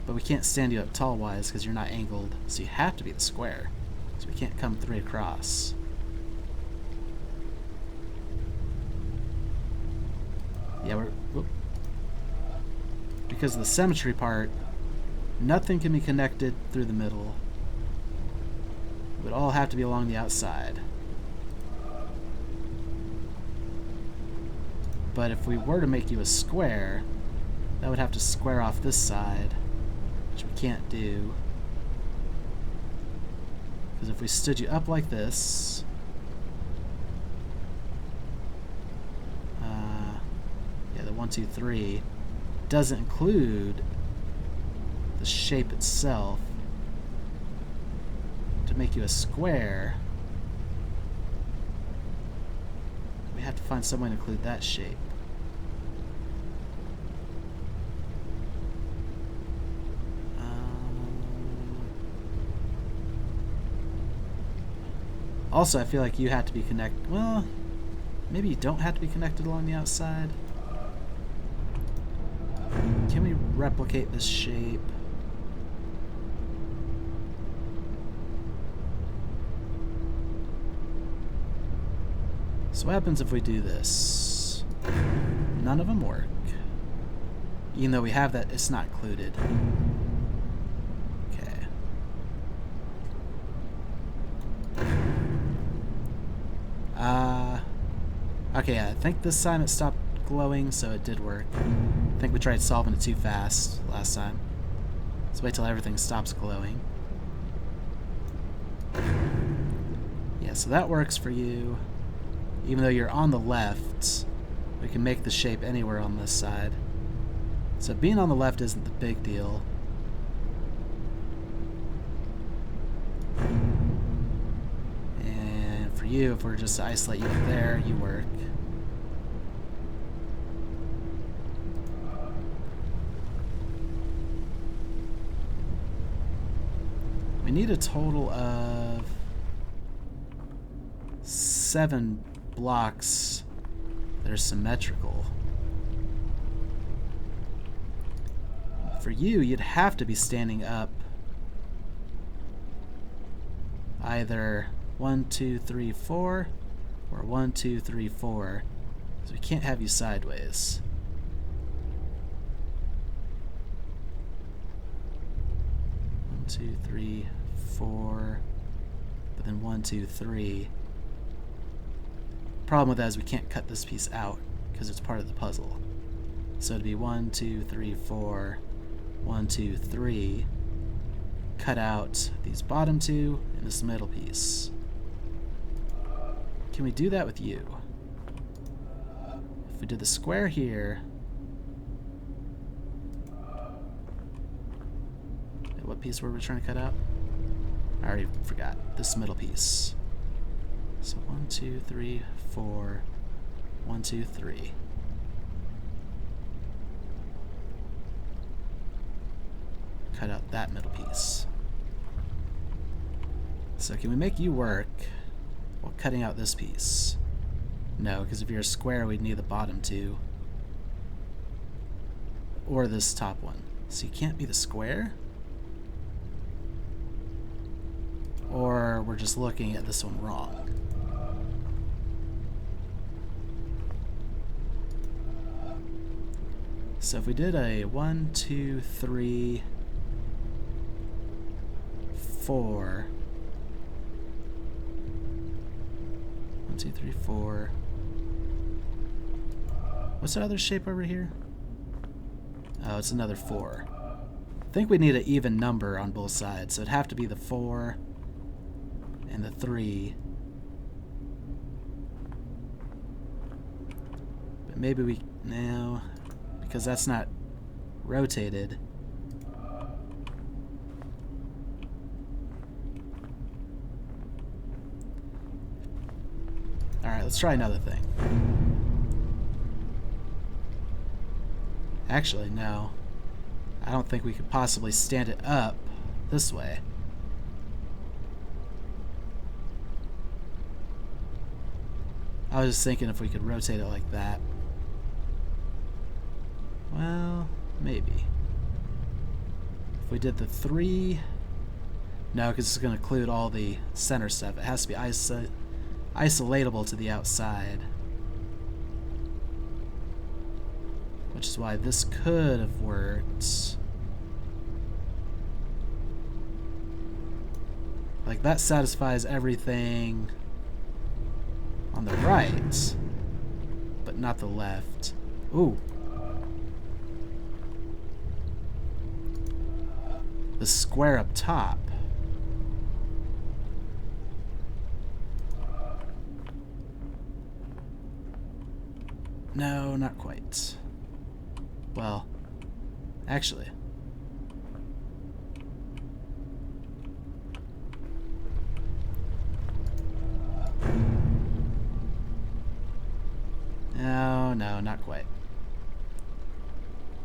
But we can't stand you up tall-wise because you're not angled, so you have to be the square. So we can't come 3 across. Yeah, because of the symmetry part, nothing can be connected through the middle. It would all have to be along the outside. But if we were to make you a square, that would have to square off this side, which we can't do. Because if we stood you up like this, yeah, the 1, 2, 3 doesn't include the shape itself. To make you a square, we have to find some way to include that shape. Also, I feel like you have to be connected. Well, maybe you don't have to be connected along the outside. Can we replicate this shape? So what happens if we do this? None of them work. Even though we have that, it's not included. Okay. Okay, I think this time it stopped glowing, so it did work. I think we tried solving it too fast last time. Let's wait till everything stops glowing. Yeah, so that works for you. Even though you're on the left, we can make the shape anywhere on this side. So being on the left isn't the big deal. And for you, if we're just to isolate you up there, you work. We need a total of 7 blocks that are symmetrical. For you, you'd have to be standing up either 1, 2, 3, 4 or 1, 2, 3, 4. So we can't have you sideways. One, 2, 3, 4. But then 1, 2, 3. Problem with that is we can't cut this piece out because it's part of the puzzle. So it'd be 1, 2, 3, 4, 1, 2, 3. Cut out these bottom 2 and this middle piece. Can we do that with you? If we did the square here, what piece were we trying to cut out? I already forgot. This middle piece. So 1, 2, 3, 4, 1, 2, 3. Cut out that middle piece. So can we make you work while cutting out this piece? No, because if you're a square, we'd need the bottom 2. Or this top one. So you can't be the square? Or we're just looking at this one wrong. So if we did a 1, 2, 3, 4. 1, 2, 3, 4. What's the other shape over here? Oh, it's another 4. I think we need an even number on both sides, so it'd have to be the 4 and the 3. But maybe we... No, because that's not rotated. Alright, let's try another thing. Actually, no. I don't think we could possibly stand it up this way. I was just thinking if we could rotate it like that. Well, maybe. If we did the 3... No, because it's going to include all the center stuff. It has to be isolatable to the outside. Which is why this could have worked. Like, that satisfies everything on the right, but not the left. Ooh. The square up top. No, not quite. Well, actually. No, not quite.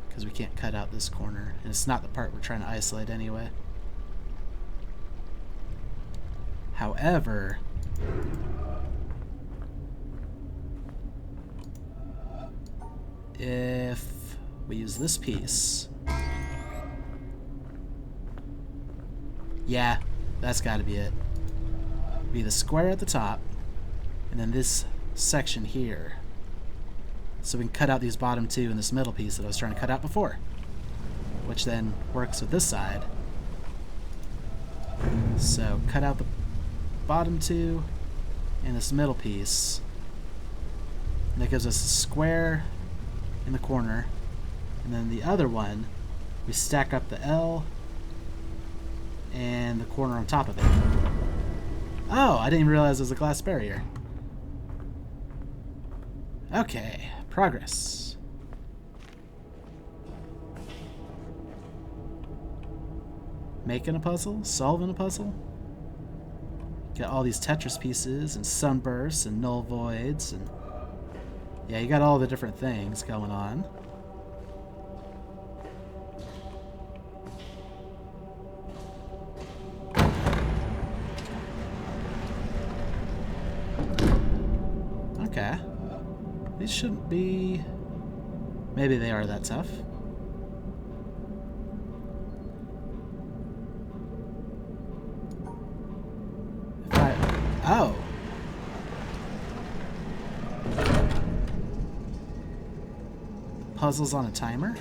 Because we can't cut out this corner, and it's not the part we're trying to isolate anyway. However, if we use this piece... Yeah, that's got to be it. Be the square at the top, and then this section here. So we can cut out these bottom 2 and this middle piece that I was trying to cut out before. Which then works with this side. So cut out the bottom 2 and this middle piece. And that gives us a square in the corner. And then the other one, we stack up the L and the corner on top of it. Oh, I didn't even realize there was a glass barrier. Okay, progress. Making a puzzle, solving a puzzle. Got all these Tetris pieces and sunbursts and null voids and yeah, you got all the different things going on. These shouldn't be... Maybe they are that tough. If I... Oh! Puzzles on a timer?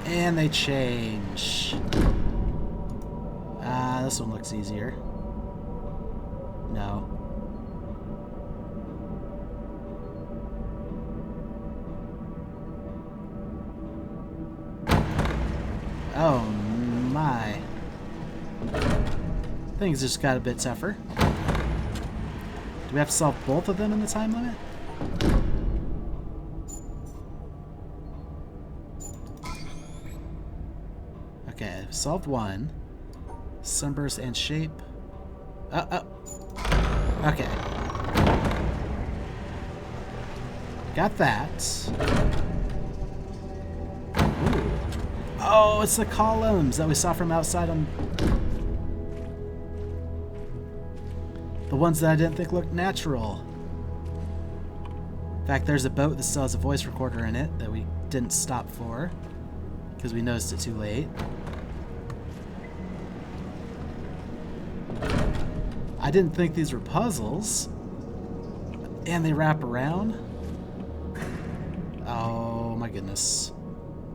And they change. This one looks easier. No. Oh my. Things just got a bit tougher. Do we have to solve both of them in the time limit? Okay, solved one. Sunburst and shape. Okay. Got that. Ooh. Oh, it's the columns that we saw from outside on... The ones that I didn't think looked natural. In fact, there's a boat that still has a voice recorder in it that we didn't stop for because we noticed it too late. I didn't think these were puzzles. And they wrap around. Oh my goodness.